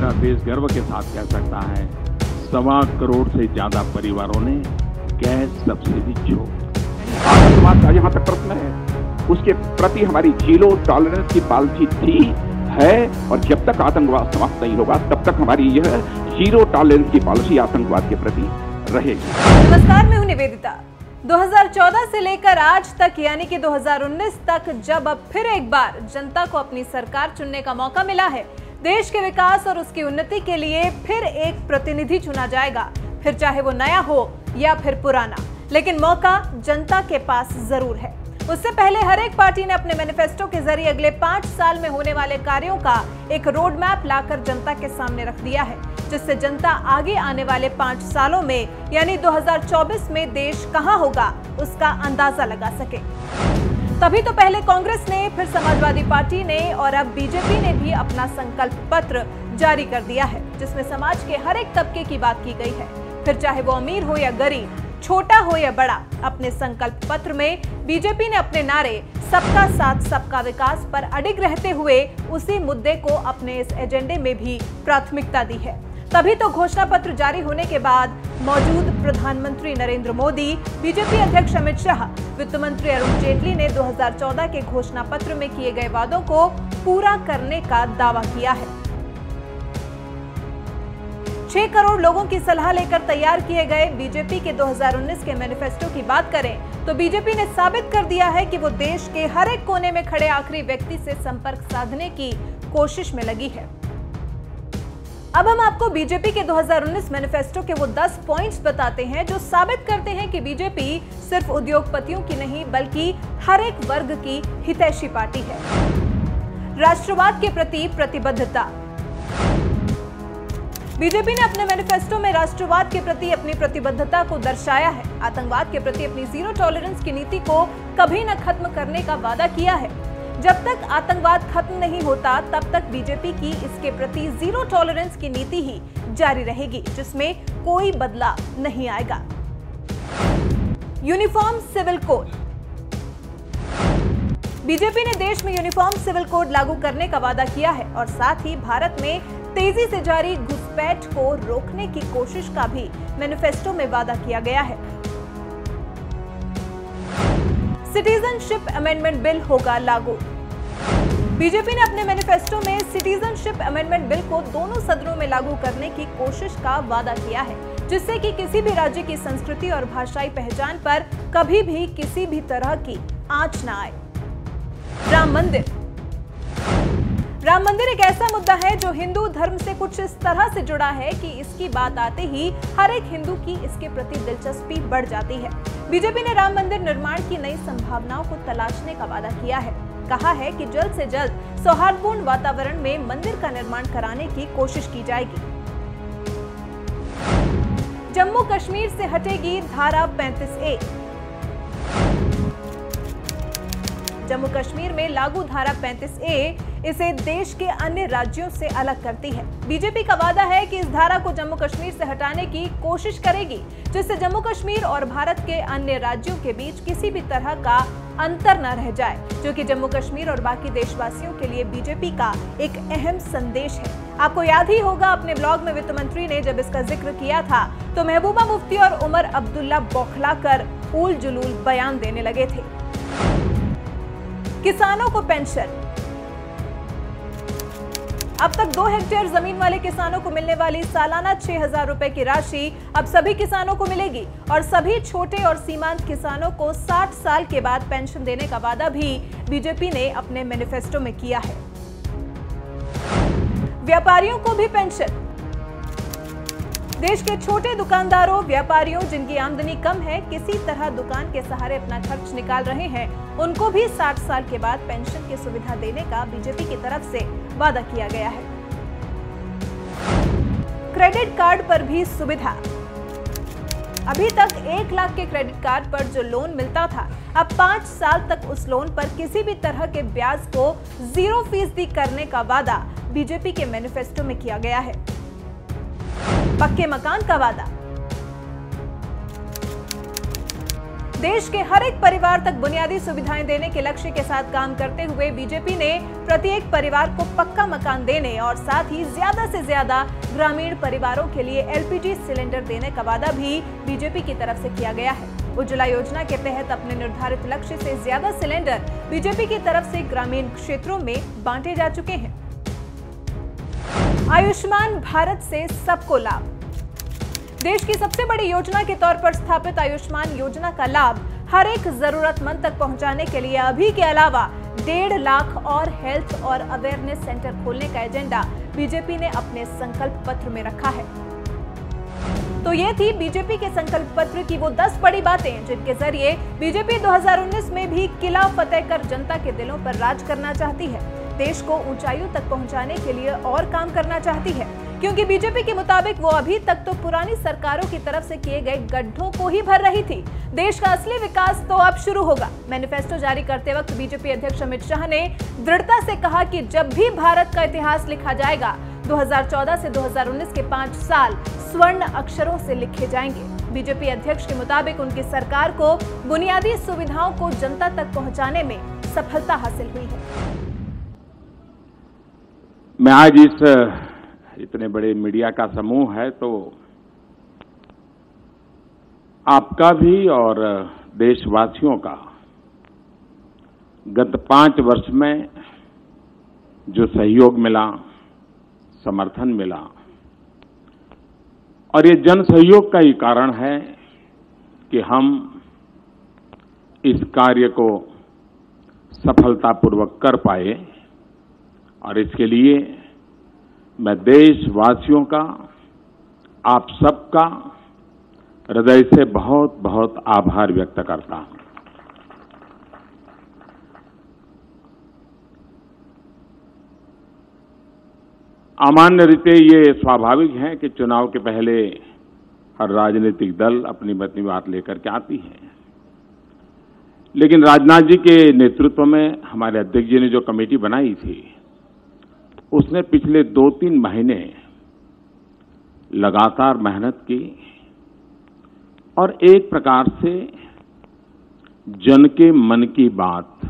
पूरा देश गर्व के साथ कह सकता है 1.25 करोड़ से ज्यादा परिवारों ने गैस सब्सिडी छोड़। आतंकवाद का जहां तक प्रश्न है उसके प्रति हमारी जीरो टॉलरेंस की पॉलिसी थी है, और जब तक आतंकवाद समाप्त नहीं होगा तब तक हमारी यह जीरो टॉलरेंस की पॉलिसी आतंकवाद के प्रति रहेगी। नमस्कार, मैं हूं निवेदिता। 2014 से लेकर आज तक यानी कि 2019 तक जब अब फिर एक बार जनता को अपनी सरकार चुनने का मौका मिला है, देश के विकास और उसकी उन्नति के लिए फिर एक प्रतिनिधि चुना जाएगा, फिर चाहे वो नया हो या फिर पुराना, लेकिन मौका जनता के पास जरूर है। उससे पहले हर एक पार्टी ने अपने मैनिफेस्टो के जरिए अगले 5 साल में होने वाले कार्यों का एक रोड मैप लाकर जनता के सामने रख दिया है, जिससे जनता आगे आने वाले 5 सालों में यानी 2024 में देश कहां होगा उसका अंदाजा लगा सके। तभी तो पहले कांग्रेस ने, फिर समाजवादी पार्टी ने और अब बीजेपी ने भी अपना संकल्प पत्र जारी कर दिया है, जिसमें समाज के हर एक तबके की बात की गई है, फिर चाहे वो अमीर हो या गरीब, छोटा हो या बड़ा। अपने संकल्प पत्र में बीजेपी ने अपने नारे सबका साथ सबका विकास पर अडिग रहते हुए उसी मुद्दे को अपने इस एजेंडे में भी प्राथमिकता दी है। तभी तो घोषणा पत्र जारी होने के बाद मौजूद प्रधानमंत्री नरेंद्र मोदी, बीजेपी अध्यक्ष अमित शाह, वित्त मंत्री अरुण जेटली ने 2014 के घोषणा पत्र में किए गए वादों को पूरा करने का दावा किया है। 6 करोड़ लोगों की सलाह लेकर तैयार किए गए बीजेपी के 2019 के मैनिफेस्टो की बात करें तो बीजेपी ने साबित कर दिया है कि वो देश के हर एक कोने में खड़े आखिरी व्यक्ति से संपर्क साधने की कोशिश में लगी है। अब हम आपको बीजेपी के 2019 मैनिफेस्टो के वो 10 पॉइंट्स बताते हैं जो साबित करते हैं कि बीजेपी सिर्फ उद्योगपतियों की नहीं बल्कि हर एक वर्ग की हितैषी पार्टी है। राष्ट्रवाद के प्रति प्रतिबद्धता। बीजेपी ने अपने मैनिफेस्टो में राष्ट्रवाद के प्रति अपनी प्रतिबद्धता को दर्शाया है। आतंकवाद के प्रति अपनी जीरो टॉलरेंस की नीति को कभी न खत्म करने का वादा किया है। जब तक आतंकवाद खत्म नहीं होता तब तक बीजेपी की इसके प्रति जीरो टॉलरेंस की नीति ही जारी रहेगी, जिसमें कोई बदलाव नहीं आएगा। Uniform civil code. बीजेपी ने देश में यूनिफॉर्म सिविल कोड लागू करने का वादा किया है और साथ ही भारत में तेजी से जारी घुसपैठ को रोकने की कोशिश का भी मैनिफेस्टो में वादा किया गया है। सिटीजनशिप अमेंडमेंट बिल होगा लागू। बीजेपी ने अपने मैनिफेस्टो में सिटीजनशिप अमेंडमेंट बिल को दोनों सदनों में लागू करने की कोशिश का वादा किया है, जिससे कि किसी भी राज्य की संस्कृति और भाषाई पहचान पर कभी भी किसी भी तरह की आंच न आए। राम मंदिर। राम मंदिर एक ऐसा मुद्दा है जो हिंदू धर्म से कुछ इस तरह से जुड़ा है कि इसकी बात आते ही हर एक हिंदू की इसके प्रति दिलचस्पी बढ़ जाती है। बीजेपी ने राम मंदिर निर्माण की नई संभावनाओं को तलाशने का वादा किया है। कहा है कि जल्द से जल्द सौहार्दपूर्ण वातावरण में मंदिर का निर्माण कराने की कोशिश की जाएगी। जम्मू कश्मीर से हटेगी धारा 35A। जम्मू कश्मीर में लागू धारा 35A इसे देश के अन्य राज्यों से अलग करती है। बीजेपी का वादा है कि इस धारा को जम्मू कश्मीर से हटाने की कोशिश करेगी, जिससे जम्मू कश्मीर और भारत के अन्य राज्यों के बीच किसी भी तरह का अंतर न रह जाए, जो कि जम्मू कश्मीर और बाकी देशवासियों के लिए बीजेपी का एक अहम संदेश है। आपको याद ही होगा अपने ब्लॉग में वित्त मंत्री ने जब इसका जिक्र किया था तो महबूबा मुफ्ती और उमर अब्दुल्ला बौखलाकर उल जुलूल बयान देने लगे थे। किसानों को पेंशन। अब तक 2 हेक्टेयर जमीन वाले किसानों को मिलने वाली सालाना 6,000 रुपए की राशि अब सभी किसानों को मिलेगी और सभी छोटे और सीमांत किसानों को 60 साल के बाद पेंशन देने का वादा भी बीजेपी ने अपने मैनिफेस्टो में किया है। व्यापारियों को भी पेंशन। देश के छोटे दुकानदारों, व्यापारियों जिनकी आमदनी कम है, किसी तरह दुकान के सहारे अपना खर्च निकाल रहे हैं, उनको भी 60 साल के बाद पेंशन की सुविधा देने का बीजेपी की तरफ से वादा किया गया है। क्रेडिट कार्ड पर भी सुविधा। अभी तक 1 लाख के क्रेडिट कार्ड पर जो लोन मिलता था, अब 5 साल तक उस लोन पर किसी भी तरह के ब्याज को 0% करने का वादा बीजेपी के मैनिफेस्टो में किया गया है। पक्के मकान का वादा। देश के हर एक परिवार तक बुनियादी सुविधाएं देने के लक्ष्य के साथ काम करते हुए बीजेपी ने प्रत्येक परिवार को पक्का मकान देने और साथ ही ज्यादा से ज्यादा ग्रामीण परिवारों के लिए एलपीजी सिलेंडर देने का वादा भी बीजेपी की तरफ से किया गया है। उज्ज्वला योजना के तहत अपने निर्धारित लक्ष्य से ज्यादा सिलेंडर बीजेपी की तरफ से ग्रामीण क्षेत्रों में बांटे जा चुके हैं। आयुष्मान भारत से सबको लाभ। देश की सबसे बड़ी योजना के तौर पर स्थापित आयुष्मान योजना का लाभ हर एक जरूरतमंद तक पहुंचाने के लिए अभी के अलावा 1.5 लाख और हेल्थ और अवेयरनेस सेंटर खोलने का एजेंडा बीजेपी ने अपने संकल्प पत्र में रखा है। तो ये थी बीजेपी के संकल्प पत्र की वो 10 बड़ी बातें जिनके जरिए बीजेपी 2019 में भी किला फतेह कर जनता के दिलों पर राज करना चाहती है, देश को ऊंचाइयों तक पहुंचाने के लिए और काम करना चाहती है, क्योंकि बीजेपी के मुताबिक वो अभी तक तो पुरानी सरकारों की तरफ से किए गए गड्ढों को ही भर रही थी। देश का असली विकास तो अब शुरू होगा। मैनिफेस्टो जारी करते वक्त बीजेपी अध्यक्ष अमित शाह ने दृढ़ता से कहा कि जब भी भारत का इतिहास लिखा जाएगा 2014 से 2019 के 5 साल स्वर्ण अक्षरों से लिखे जाएंगे। बीजेपी अध्यक्ष के मुताबिक उनकी सरकार को बुनियादी सुविधाओं को जनता तक पहुंचाने में सफलता हासिल हुई है। मैं आज इतने बड़े मीडिया का समूह है तो आपका भी और देशवासियों का गत 5 वर्ष में जो सहयोग मिला, समर्थन मिला, और ये जन सहयोग का ही कारण है कि हम इस कार्य को सफलतापूर्वक कर पाए। और इसके लिए मैं देशवासियों का, आप सबका हृदय से बहुत बहुत आभार व्यक्त करता हूं। सामान्य रीते ये स्वाभाविक है कि चुनाव के पहले हर राजनीतिक दल अपनी बात लेकर के आती है, लेकिन राजनाथ जी के नेतृत्व में हमारे अध्यक्ष जी ने जो कमेटी बनाई थी उसने पिछले 2-3 महीने लगातार मेहनत की और एक प्रकार से जन के मन की बात,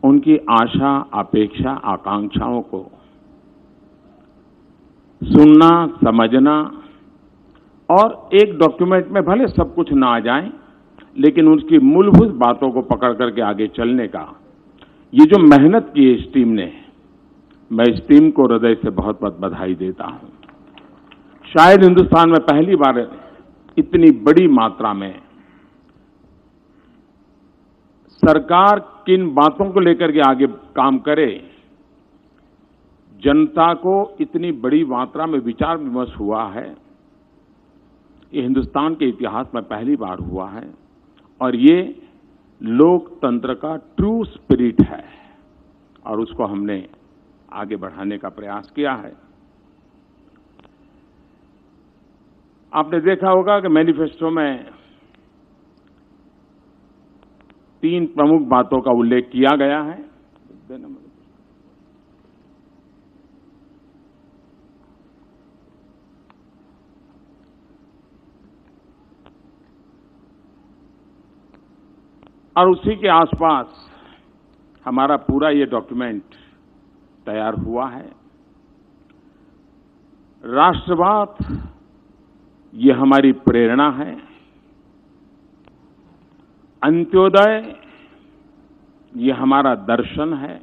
उनकी आशा, अपेक्षा, आकांक्षाओं को सुनना, समझना और एक डॉक्यूमेंट में भले सब कुछ ना आ जाए लेकिन उसकी मूलभूत बातों को पकड़ करके आगे चलने का ये जो मेहनत की इस टीम ने, मैं इस टीम को हृदय से बहुत बहुत बधाई देता हूं। शायद हिंदुस्तान में पहली बार इतनी बड़ी मात्रा में सरकार किन बातों को लेकर के आगे काम करे, जनता को इतनी बड़ी मात्रा में विचार विमर्श हुआ है, ये हिंदुस्तान के इतिहास में पहली बार हुआ है। और ये लोकतंत्र का ट्रू स्पिरिट है और उसको हमने आगे बढ़ाने का प्रयास किया है। आपने देखा होगा कि मैनिफेस्टो में 3 प्रमुख बातों का उल्लेख किया गया है। और उसी के आसपास हमारा पूरा ये डॉक्यूमेंट तैयार हुआ है। राष्ट्रवाद ये हमारी प्रेरणा है, अंत्योदय ये हमारा दर्शन है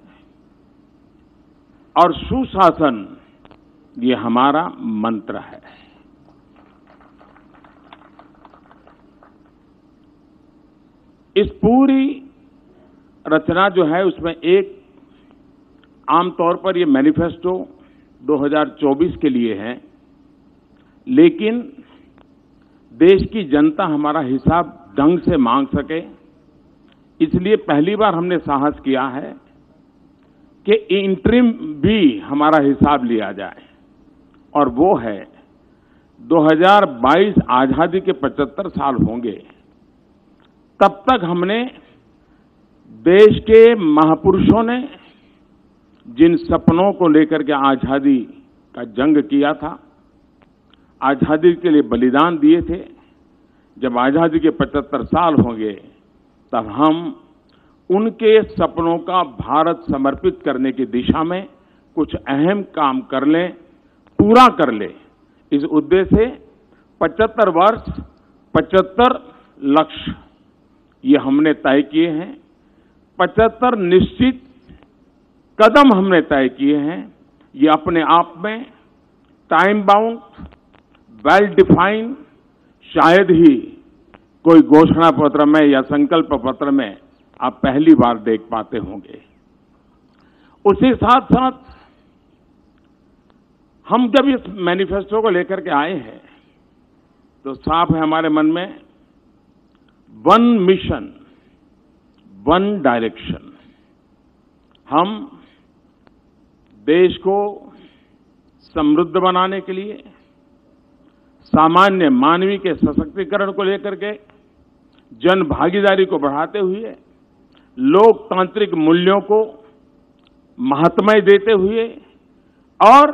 और सुशासन ये हमारा मंत्र है। इस पूरी रचना जो है उसमें एक आमतौर पर ये मैनिफेस्टो 2024 के लिए है, लेकिन देश की जनता हमारा हिसाब ढंग से मांग सके, इसलिए पहली बार हमने साहस किया है कि इंटरिम भी हमारा हिसाब लिया जाए। और वो है 2022 आजादी के 75 साल होंगे, तब तक हमने देश के महापुरुषों ने जिन सपनों को लेकर के आजादी का जंग किया था, आजादी के लिए बलिदान दिए थे, जब आजादी के 75 साल होंगे तब हम उनके सपनों का भारत समर्पित करने की दिशा में कुछ अहम काम कर लें, पूरा कर लें। इस उद्देश्य से 75 वर्ष 75 लक्ष्य ये हमने तय किए हैं। 75 निश्चित कदम हमने तय किए हैं। ये अपने आप में टाइम बाउंड, वेल डिफाइंड, शायद ही कोई घोषणा पत्र में या संकल्प पत्र में आप पहली बार देख पाते होंगे। उसी साथ साथ हम जब इस मैनिफेस्टो को लेकर के आए हैं तो साफ है हमारे मन में वन मिशन, वन डायरेक्शन। हम देश को समृद्ध बनाने के लिए, सामान्य मानवीय के सशक्तिकरण को लेकर के, जन भागीदारी को बढ़ाते हुए, लोकतांत्रिक मूल्यों को महत्व देते हुए, और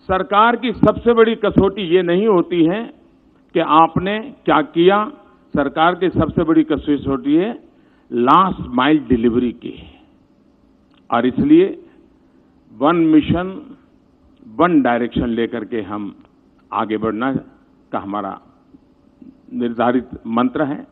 सरकार की सबसे बड़ी कसौटी ये नहीं होती है कि आपने क्या किया, सरकार की सबसे बड़ी कसौटी है लास्ट माइल डिलीवरी की। और इसलिए वन मिशन वन डायरेक्शन लेकर के हम आगे बढ़ना का हमारा निर्धारित मंत्र है।